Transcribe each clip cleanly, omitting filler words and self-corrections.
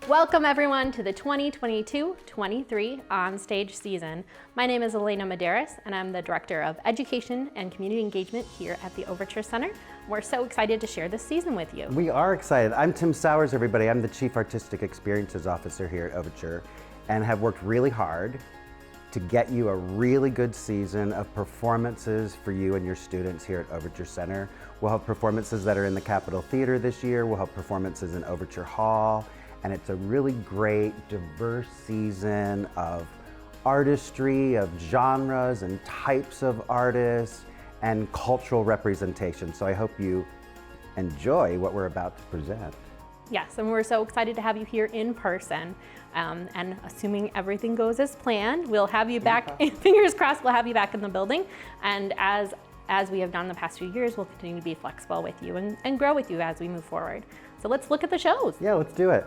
Welcome everyone to the 2022-23 Onstage season. My name is Elena Medeiros and I'm the Director of Education and Community Engagement here at the Overture Center. We're so excited to share this season with you. We are excited. I'm Tim Sowers, everybody. I'm the Chief Artistic Experiences Officer here at Overture and have worked really hard to get you a really good season of performances for you and your students here at Overture Center. We'll have performances that are in the Capitol Theater this year. We'll have performances in Overture Hall. And it's a really great, diverse season of artistry, of genres and types of artists, and cultural representation. So I hope you enjoy what we're about to present. Yes, and we're so excited to have you here in person. And assuming everything goes as planned, we'll have you back, fingers crossed, we'll have you back in the building. And as we have done the past few years, we'll continue to be flexible with you and grow with you as we move forward. So let's look at the shows. Yeah, let's do it.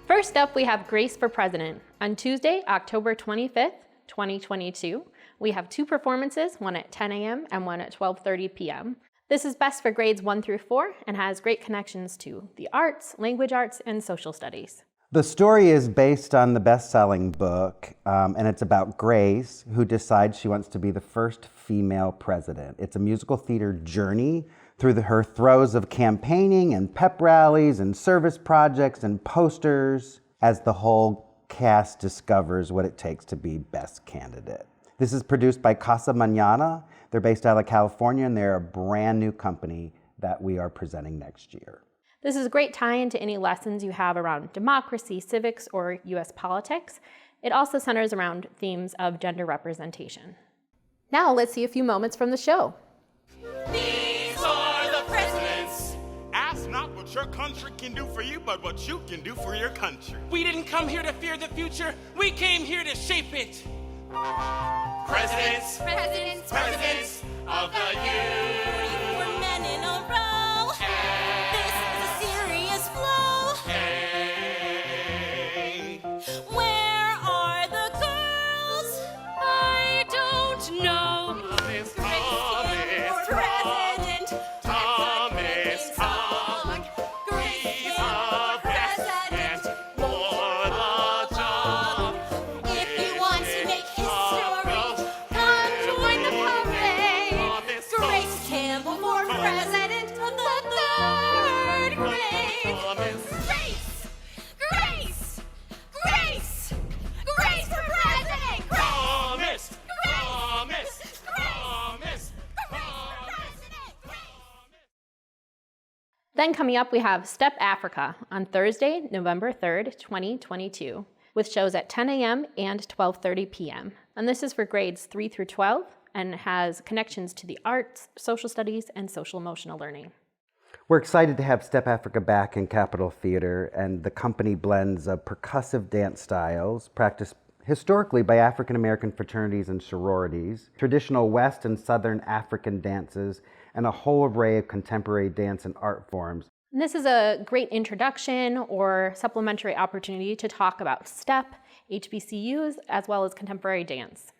First up, we have Grace for President. On Tuesday, October 25th, 2022, we have two performances, one at 10 a.m. and one at 12:30 p.m. This is best for grades 1 through 4 and has great connections to the arts, language arts, and social studies. The story is based on the best-selling book, and it's about Grace, who decides she wants to be the first female president. It's a musical theater journey through her throes of campaigning and pep rallies and service projects and posters as the whole cast discovers what it takes to be best candidate. This is produced by Casa Mañana. They're based out of California, and they're a brand new company that we are presenting next year. This is a great tie-in to any lessons you have around democracy, civics, or U.S. politics. It also centers around themes of gender representation. Now let's see a few moments from the show. These are the presidents. Ask not what your country can do for you, but what you can do for your country. We didn't come here to fear the future. We came here to shape it. Presidents, Presidents, presidents of the union. We're men in a row. This is a serious flow. Hey. Where are the girls? I don't know. Thomas, For president. Thomas, Thomas. Grace He's for a president. for the job. If you want to make history, come join the parade. Grace Campbell for president of the third grade. Grace! Grace! Grace! Grace for president! Thomas, Grace! Thomas, Grace! Thomas. Then coming up, we have Step Africa on Thursday, November 3rd, 2022, with shows at 10 a.m. and 12:30 p.m. And this is for grades 3 through 12 and has connections to the arts, social studies, and social emotional learning. We're excited to have Step Africa back in Capitol Theater, and the company blends percussive dance styles practiced historically by African American fraternities and sororities, traditional West and Southern African dances, and a whole array of contemporary dance and art forms. And this is a great introduction or supplementary opportunity to talk about STEP, HBCUs, as well as contemporary dance.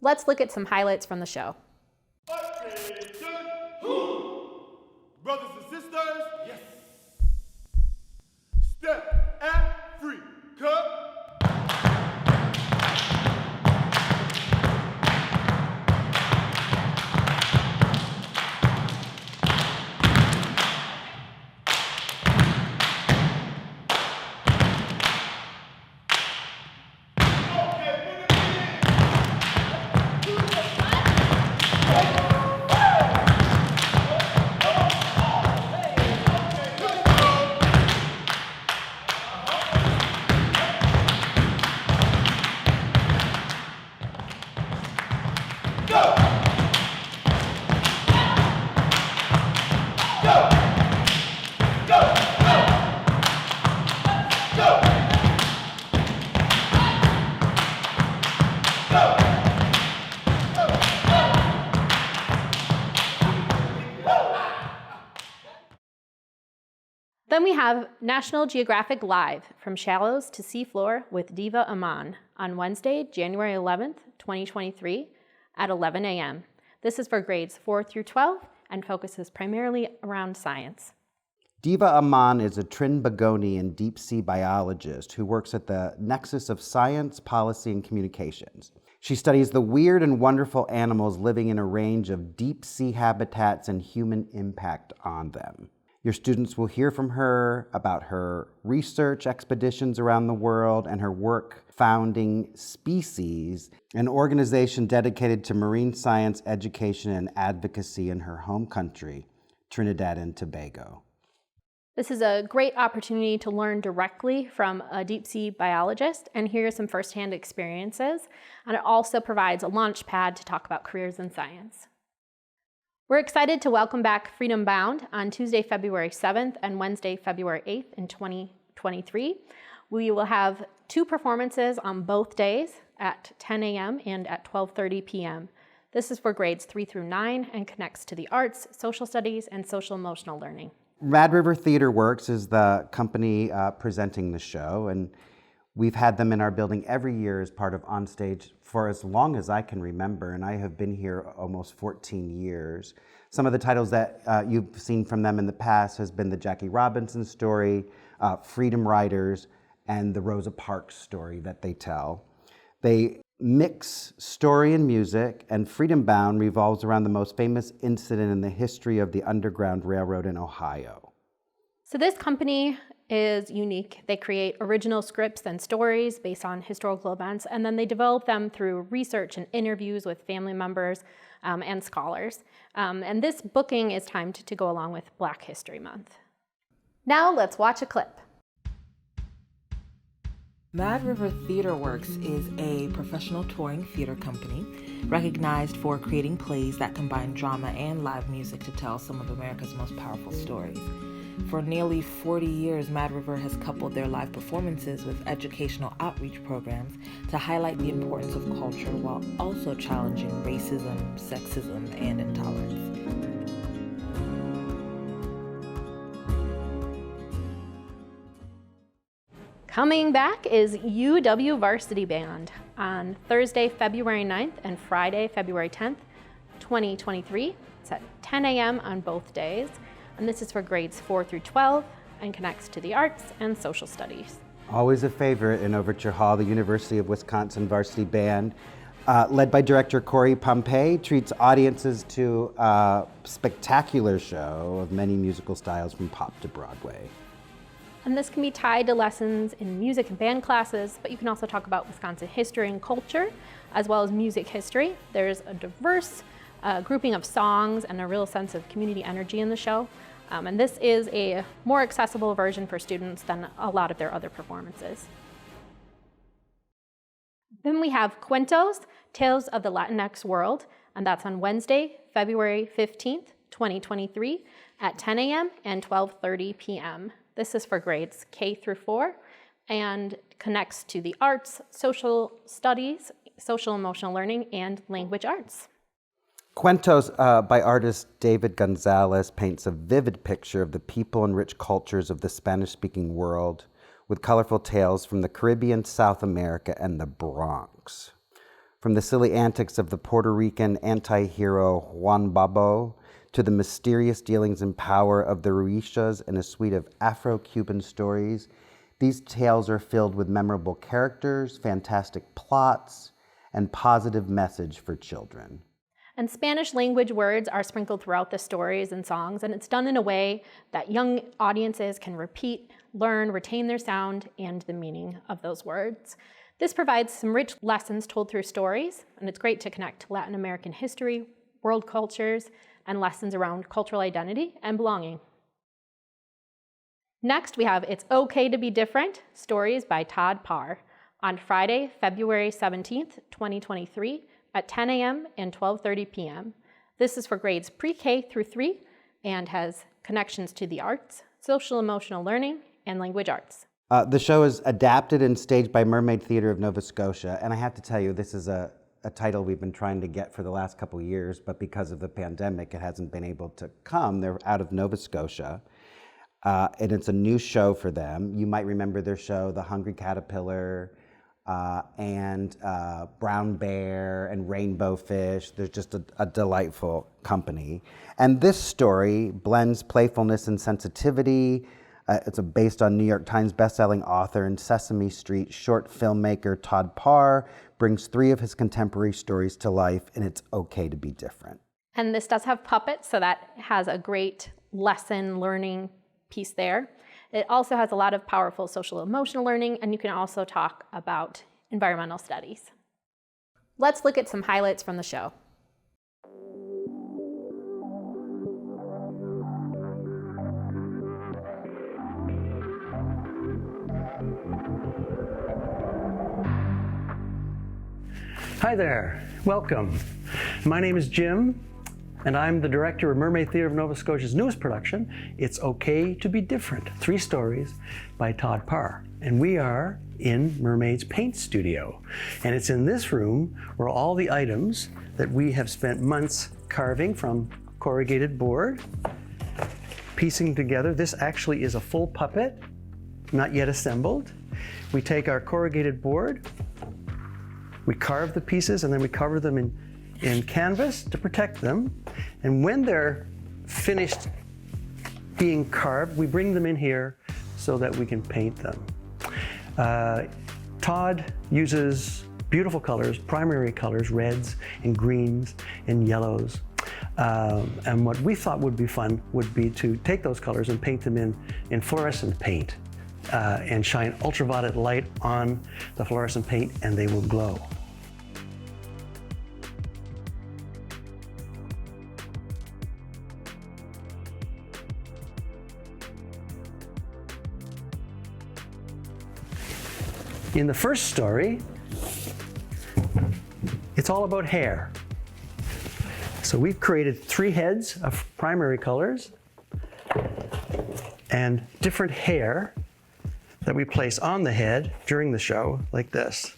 Let's look at some highlights from the show. Brothers and sisters, yes. Step Africa. Then we have National Geographic Live, From Shallows to Seafloor with Diva Aman on Wednesday, January 11th, 2023 at 11 a.m. This is for grades 4 through 12 and focuses primarily around science. Diva Aman is a Trinbagonian deep-sea biologist who works at the nexus of science, policy, and communications. She studies the weird and wonderful animals living in a range of deep-sea habitats and human impact on them. Your students will hear from her about her research expeditions around the world and her work founding Species, an organization dedicated to marine science education and advocacy in her home country, Trinidad and Tobago. This is a great opportunity to learn directly from a deep sea biologist and hear some firsthand experiences. And it also provides a launch pad to talk about careers in science. We're excited to welcome back Freedom Bound on Tuesday, February 7th and Wednesday, February 8th in 2023. We will have 2 performances on both days at 10 a.m. and at 12:30 p.m. This is for grades 3 through 9 and connects to the arts, social studies, and social emotional learning. Mad River Theater Works is the company presenting the show, and we've had them in our building every year as part of Onstage for as long as I can remember, and I have been here almost 14 years. Some of the titles that you've seen from them in the past has been the Jackie Robinson story, Freedom Riders, and the Rosa Parks story that they tell. They mix story and music, and Freedom Bound revolves around the most famous incident in the history of the Underground Railroad in Ohio. So this company is unique. They create original scripts and stories based on historical events, and then they develop them through research and interviews with family members and scholars. And this booking is timed to go along with Black History Month. Now let's watch a clip. Mad River Theater Works is a professional touring theater company recognized for creating plays that combine drama and live music to tell some of America's most powerful stories. For nearly 40 years, Mad River has coupled their live performances with educational outreach programs to highlight the importance of culture while also challenging racism, sexism, and intolerance. Coming back is UW Varsity Band on Thursday, February 9th and Friday, February 10th, 2023. It's at 10 a.m. on both days. And this is for grades 4 through 12 and connects to the arts and social studies. Always a favorite in Overture Hall, the University of Wisconsin Varsity Band, led by director Corey Pompey, treats audiences to a spectacular show of many musical styles from pop to Broadway. And this can be tied to lessons in music and band classes, but you can also talk about Wisconsin history and culture, as well as music history. There's a diverse grouping of songs and a real sense of community energy in the show. And this is a more accessible version for students than a lot of their other performances. Then we have Cuentos, Tales of the Latinx World, and that's on Wednesday, February 15th, 2023 at 10 a.m. and 12:30 p.m. This is for grades K through 4 and connects to the arts, social studies, social emotional learning, and language arts. Cuentos by artist David Gonzalez paints a vivid picture of the people and rich cultures of the Spanish-speaking world with colorful tales from the Caribbean, South America, and the Bronx. From the silly antics of the Puerto Rican anti-hero Juan Babo to the mysterious dealings in power of the Ruishas and a suite of Afro-Cuban stories, these tales are filled with memorable characters, fantastic plots, and positive message for children. And Spanish language words are sprinkled throughout the stories and songs, and it's done in a way that young audiences can repeat, learn, retain their sound, and the meaning of those words. This provides some rich lessons told through stories, and it's great to connect to Latin American history, world cultures, and lessons around cultural identity and belonging. Next, we have It's Okay to Be Different, Stories by Todd Parr, on Friday, February 17th, 2023, at 10 a.m. and 12:30 p.m. This is for grades pre-K through 3 and has connections to the arts, social emotional learning, and language arts. The show is adapted and staged by Mermaid Theatre of Nova Scotia, and I have to tell you, this is a title we've been trying to get for the last couple of years, but because of the pandemic, it hasn't been able to come. They're out of Nova Scotia, and it's a new show for them. You might remember their show, The Hungry Caterpillar, and brown bear and rainbow fish. There's just a delightful company. And this story blends playfulness and sensitivity. It's based on New York Times bestselling author and Sesame Street short filmmaker Todd Parr brings 3 of his contemporary stories to life, and it's okay to be different. And this does have puppets, so that has a great lesson learning piece there. It also has a lot of powerful social emotional learning, and you can also talk about environmental studies. Let's look at some highlights from the show. Hi there, welcome. My name is Jim, and I'm the director of Mermaid Theatre of Nova Scotia's newest production, It's Okay to Be Different, 3 stories by Todd Parr. And we are in Mermaid's paint studio. And it's in this room where all the items that we have spent months carving from corrugated board, piecing together. This actually is a full puppet, not yet assembled. We take our corrugated board, we carve the pieces, and then we cover them in canvas to protect them. And when they're finished being carved, we bring them in here so that we can paint them. Todd uses beautiful colors, primary colors, reds and greens and yellows. And what we thought would be fun would be to take those colors and paint them in fluorescent paint and shine ultraviolet light on the fluorescent paint, and they will glow. In the first story, it's all about hair. So we've created 3 heads of primary colors and different hair that we place on the head during the show, like this.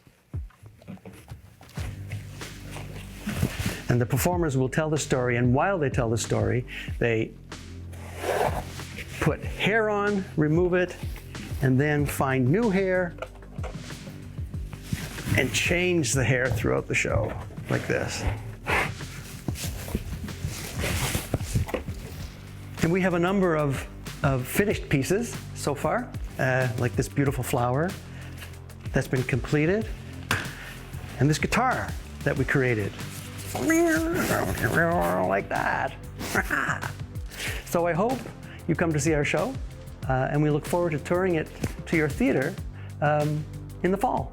And the performers will tell the story, and while they tell the story, they put hair on, remove it, and then find new hair and change the hair throughout the show, like this. And we have a number of finished pieces so far, like this beautiful flower that's been completed, and this guitar that we created, like that. So I hope you come to see our show, and we look forward to touring it to your theater in the fall.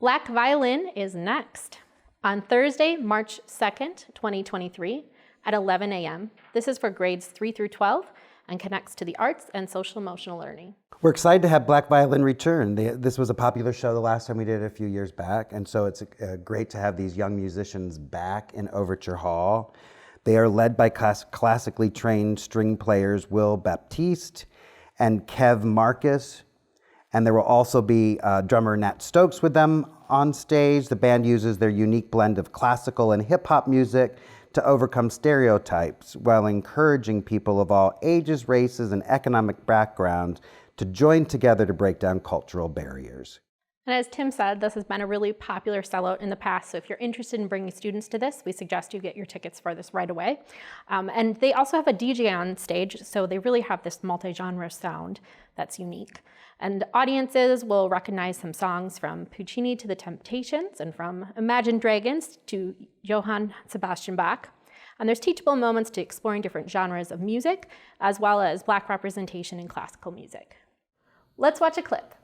Black Violin is next. On Thursday, March 2nd, 2023 at 11 a.m. This is for grades 3 through 12 and connects to the arts and social emotional learning. We're excited to have Black Violin return. This was a popular show the last time we did it a few years back, and so it's great to have these young musicians back in Overture Hall. They are led by classically trained string players Will Baptiste and Kev Marcus, and there will also be drummer Nat Stokes with them on stage. The band uses their unique blend of classical and hip-hop music to overcome stereotypes while encouraging people of all ages, races, and economic backgrounds to join together to break down cultural barriers. And as Tim said, this has been a really popular sellout in the past, so if you're interested in bringing students to this, we suggest you get your tickets for this right away. And they also have a DJ on stage, so they really have this multi-genre sound that's unique. And audiences will recognize some songs from Puccini to The Temptations and from Imagine Dragons to Johann Sebastian Bach. And there's teachable moments to exploring different genres of music, as well as Black representation in classical music. Let's watch a clip.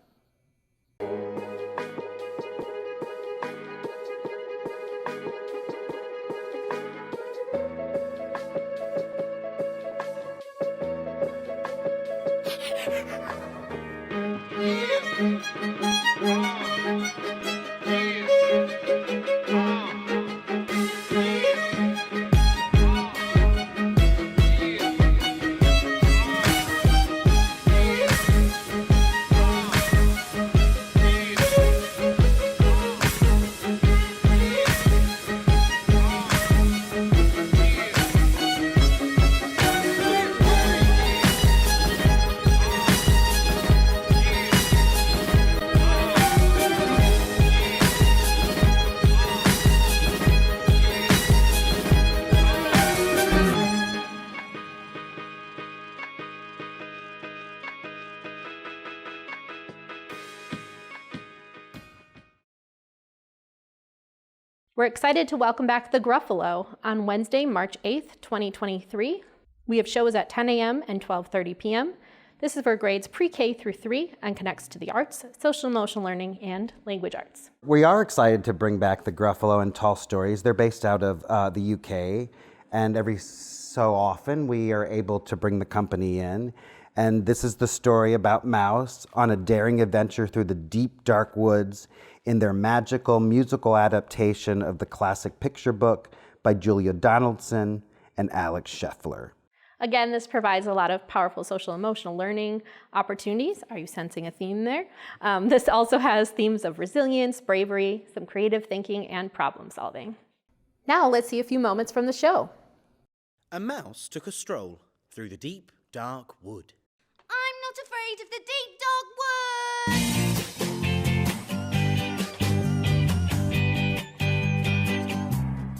We're excited to welcome back the Gruffalo on Wednesday, March 8th, 2023. We have shows at 10 a.m. and 12:30 p.m. This is for grades pre-K through 3 and connects to the arts, social emotional learning, and language arts. We are excited to bring back the Gruffalo and Tall Stories. They're based out of the UK, and every so often we are able to bring the company in. And this is the story about Mouse on a daring adventure through the deep, dark woods in their magical musical adaptation of the classic picture book by Julia Donaldson and Alex Scheffler. Again, this provides a lot of powerful social emotional learning opportunities. Are you sensing a theme there? This also has themes of resilience, bravery, some creative thinking, and problem solving. Now let's see a few moments from the show. A mouse took a stroll through the deep, dark wood. I'm not afraid of the deep, dark woods.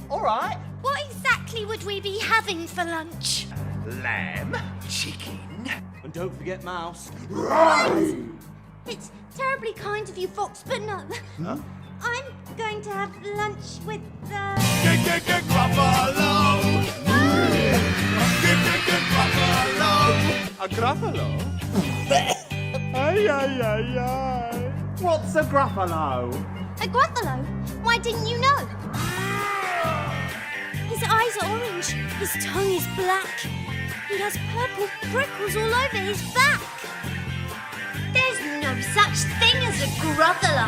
All right. What exactly would we be having for lunch? Lamb, chicken, and don't forget mouse. It's terribly kind of you, Fox, but no. Huh? I'm going to have lunch with the... Gruffalo! A Gruffalo? Ay, ay, ay, ay. What's a Gruffalo? A Gruffalo? Why didn't you know? His eyes are orange. His tongue is black. He has purple prickles all over his back. There's no such thing as a Gruffalo.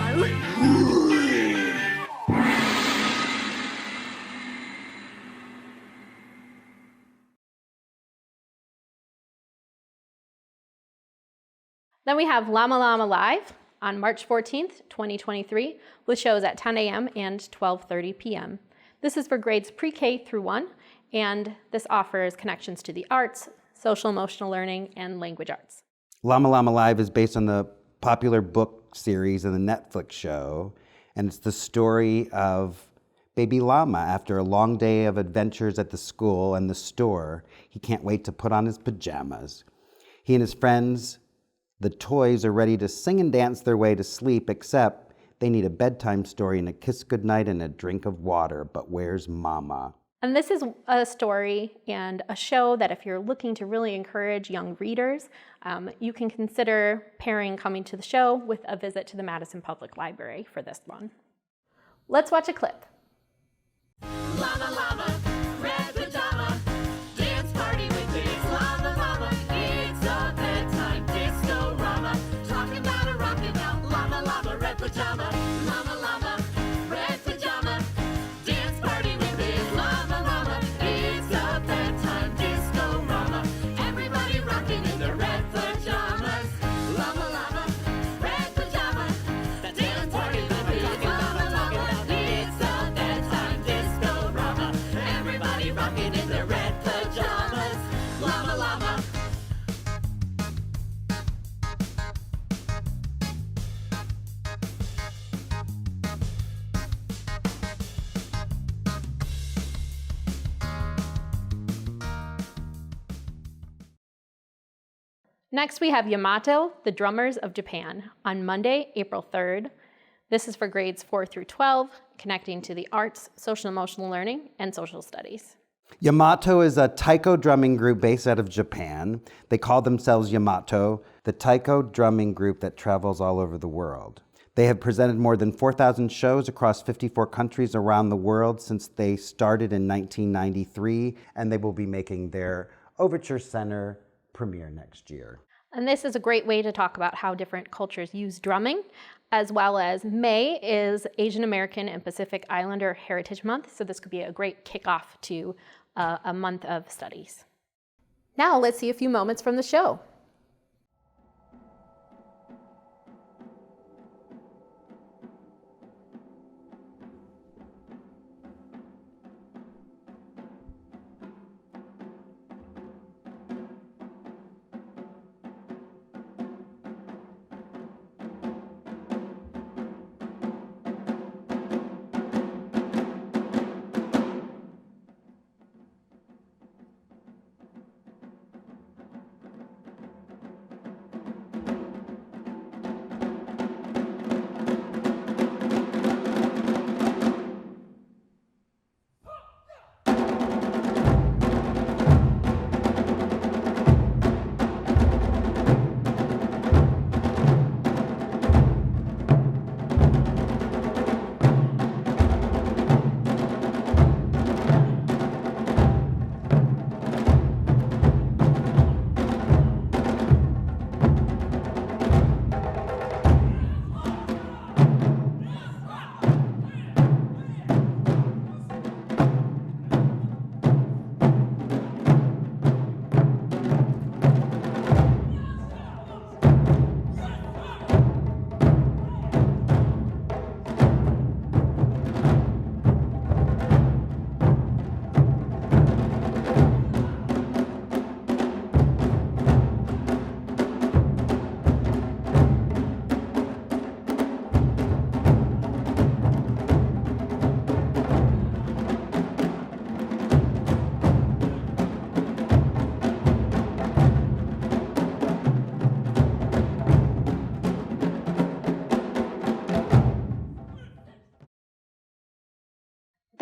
Then we have Llama Llama Live on March 14th, 2023, with shows at 10 a.m. and 12:30 p.m. This is for grades pre-K through 1, and this offers connections to the arts, social emotional learning, and language arts. Llama Llama Live is based on the popular book series and the Netflix show, and it's the story of baby llama. After a long day of adventures at the school and the store, he can't wait to put on his pajamas. He and his friends, the toys, are ready to sing and dance their way to sleep, except they need a bedtime story and a kiss goodnight and a drink of water. But where's Mama? And this is a story and a show that if you're looking to really encourage young readers, you can consider pairing coming to the show with a visit to the Madison Public Library for this one. Let's watch a clip. Llama, llama, red pajama, dance party with kids. Llama, llama, it's a bedtime disco-rama. Talking about a rockin' out. Llama, llama, red pajama. Llama, llama, red pajama, dance party with kids. Llama, llama, it's a bedtime disco-rama. Everybody rocking in their red pajamas. Llama, llama, red pajama, dance party with kids. Llama, llama, it's a bedtime disco-rama. Everybody rocking in their red pajamas. Llama, llama. Next, we have Yamato, the Drummers of Japan, on Monday, April 3rd. This is for grades 4 through 12, connecting to the arts, social emotional learning, and social studies. Yamato is a taiko drumming group based out of Japan. They call themselves Yamato, the taiko drumming group that travels all over the world. They have presented more than 4,000 shows across 54 countries around the world since they started in 1993, and they will be making their Overture Center premiere next year. And this is a great way to talk about how different cultures use drumming, as well as May is Asian American and Pacific Islander Heritage Month, so this could be a great kickoff to a month of studies. Now let's see a few moments from the show.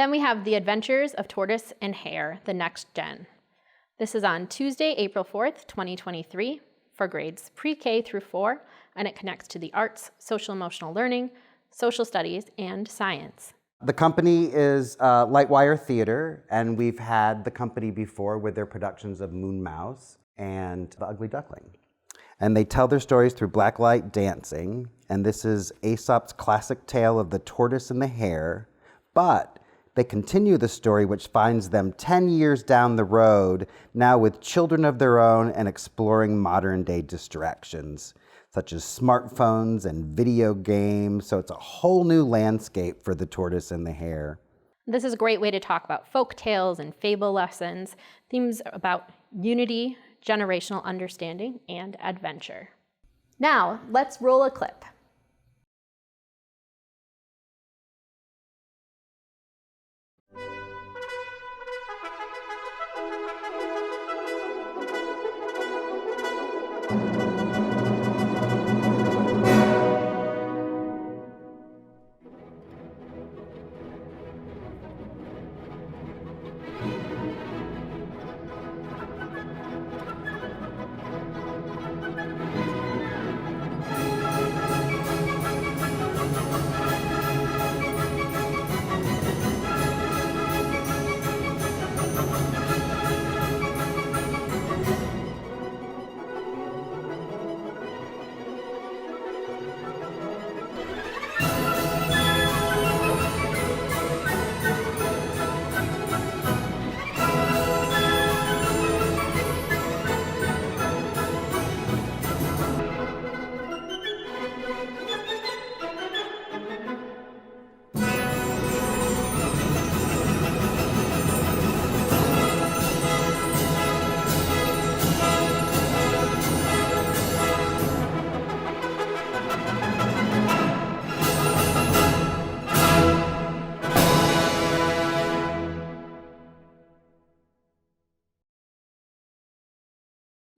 Then we have The Adventures of Tortoise and Hare, the Next Gen. This is on Tuesday, April 4th, 2023 for grades pre-K through 4, and it connects to the arts, social emotional learning, social studies, and science. The company is Lightwire Theater, and we've had the company before with their productions of Moon Mouse and The Ugly Duckling. And they tell their stories through blacklight dancing, and this is Aesop's classic tale of the tortoise and the hare, but they continue the story, which finds them 10 years down the road, now with children of their own and exploring modern-day distractions, such as smartphones and video games. So it's a whole new landscape for the tortoise and the hare. This is a great way to talk about folk tales and fable lessons, themes about unity, generational understanding, and adventure. Now, let's roll a clip.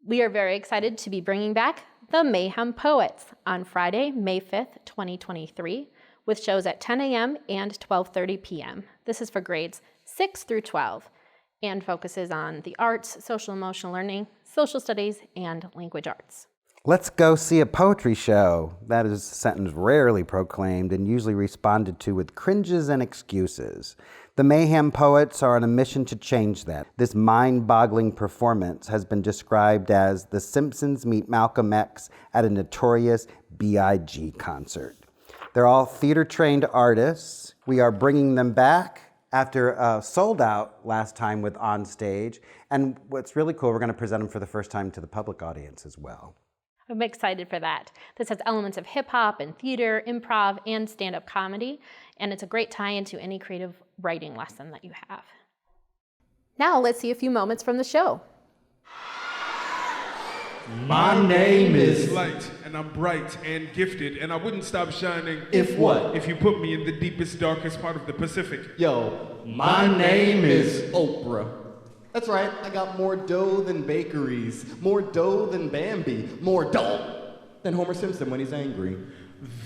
We are very excited to be bringing back the Mayhem Poets on Friday, May 5th, 2023, with shows at 10 a.m. and 12:30 p.m. This is for grades 6 through 12 and focuses on the arts, social emotional learning, social studies, and language arts. Let's go see a poetry show. That is a sentence rarely proclaimed and usually responded to with cringes and excuses. The Mayhem Poets are on a mission to change that. This mind-boggling performance has been described as The Simpsons meet Malcolm X at a notorious B.I.G. concert. They're all theater-trained artists. We are bringing them back after sold out last time with Onstage. And what's really cool, we're going to present them for the first time to the public audience as well. I'm excited for that. This has elements of hip hop and theater, improv, and stand-up comedy, and it's a great tie-in to any creative writing lesson that you have. Now let's see a few moments from the show. My name is light, and I'm bright and gifted, and I wouldn't stop shining. If what? If you put me in the deepest, darkest part of the Pacific. Yo, my name is Oprah. That's right, I got more dough than bakeries, more dough than Bambi, more dough than Homer Simpson when he's angry.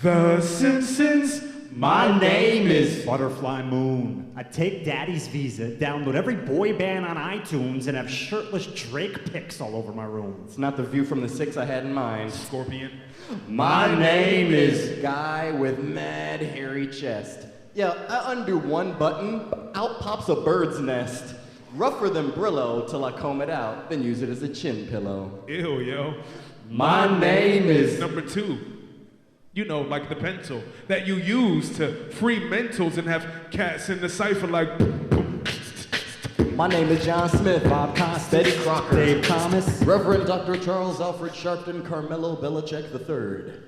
The Simpsons. My name is Butterfly Moon. I take daddy's visa, download every boy band on iTunes, and have shirtless Drake pics all over my room. It's not the view from the 6 I had in mind. Scorpion. My name is Guy with mad hairy chest. Yeah, I undo one button, out pops a bird's nest. Rougher than Brillo till I comb it out, then use it as a chin pillow. Ew, yo. My name is Number 2. You know, like the pencil that you use to free mentals and have cats in the cipher like. My name is John Smith, Bob Costas, Betty Crocker, Dave Thomas, Reverend Dr. Charles Alfred Sharpton, Carmelo Belichick III.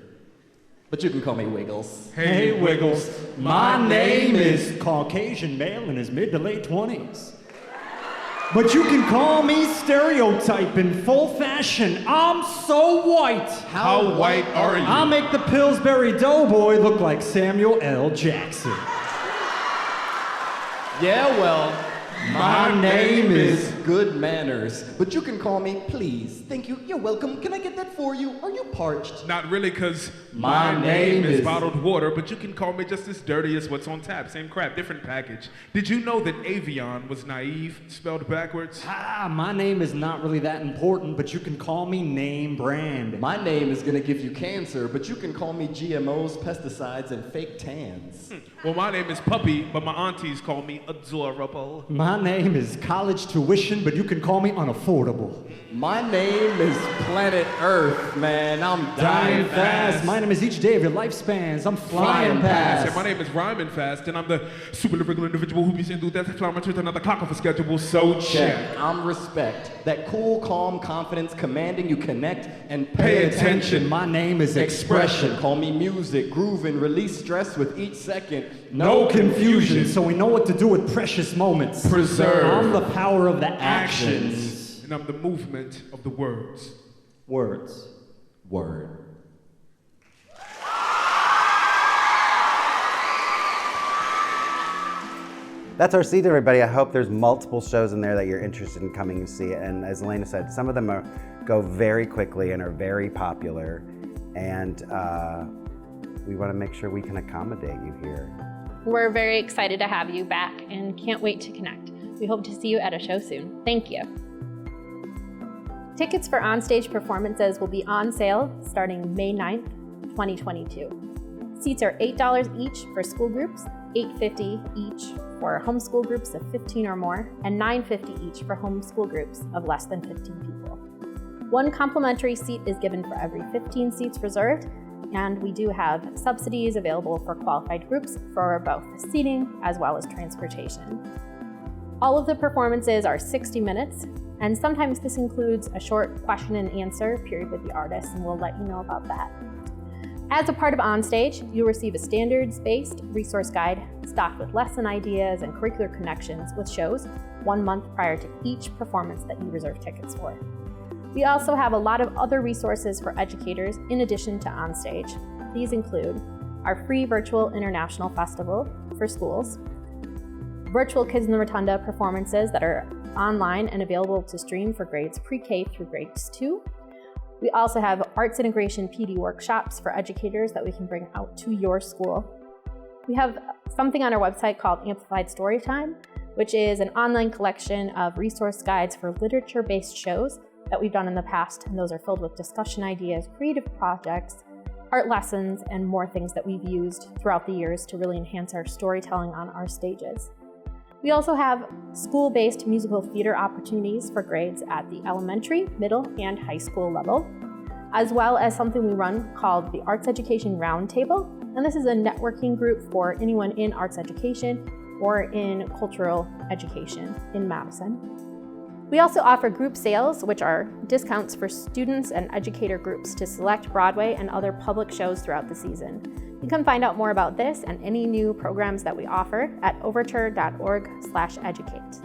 But you can call me Wiggles. Hey, Wiggles. My name is Caucasian male in his mid to late 20s. But you can call me Stereotype in full fashion. I'm so white. How white are you? I'll make the Pillsbury Doughboy look like Samuel L. Jackson. Yeah, well, My name is Good Manners, but you can call me Please. Thank you. You're welcome. Can I get that for you? Are you parched? Not really, cause My name is bottled water, but you can call me just as dirty as what's on tap. Same crap, different package. Did you know that Avion was naive, spelled backwards? My name is not really that important, but you can call me Name Brand. My name is gonna give you cancer, but you can call me GMOs, pesticides, and fake tans. Well, my name is Puppy, but my aunties call me Adorable. My name is College Tuition, but you can call me Unaffordable. My name is Planet Earth, man. I'm dying fast. My name is Each Day of Your Lifespans. I'm flying past. And my name is Rhyming Fast, and I'm the super lyrical individual who be saying, dude, that's a flower to another clock off a schedule, so check. I'm respect. That cool, calm confidence commanding you connect and Pay attention. My name is Expression. Call me music, grooving, release stress with each second. No confusion, so we know what to do with precious moments. Preserve. I'm the power of the actions. And I'm the movement of the words. Words. Word. That's our seat, everybody. I hope there's multiple shows in there that you're interested in coming and see. And as Elena said, some of them go very quickly and are very popular. And we want to make sure we can accommodate you here. We're very excited to have you back and can't wait to connect. We hope to see you at a show soon. Thank you. Tickets for Onstage performances will be on sale starting May 9th, 2022. Seats are $8 each for school groups, $8.50 each for homeschool groups of 15 or more, and $9.50 each for homeschool groups of less than 15 people. One complimentary seat is given for every 15 seats reserved, and we do have subsidies available for qualified groups for both seating as well as transportation. All of the performances are 60 minutes, and sometimes this includes a short question and answer period with the artist, and we'll let you know about that. As a part of Onstage, you'll receive a standards-based resource guide stocked with lesson ideas and curricular connections with shows 1 month prior to each performance that you reserve tickets for. We also have a lot of other resources for educators in addition to Onstage. These include our free virtual international festival for schools, virtual Kids in the Rotunda performances that are online and available to stream for grades pre-K through grades 2. We also have arts integration PD workshops for educators that we can bring out to your school. We have something on our website called Amplified Storytime, which is an online collection of resource guides for literature-based shows that we've done in the past, and those are filled with discussion ideas, creative projects, art lessons, and more things that we've used throughout the years to really enhance our storytelling on our stages. We also have school-based musical theater opportunities for grades at the elementary, middle, and high school level, as well as something we run called the Arts Education Roundtable, and this is a networking group for anyone in arts education or in cultural education in Madison. We also offer group sales, which are discounts for students and educator groups to select Broadway and other public shows throughout the season. You can find out more about this and any new programs that we offer at overture.org/educate.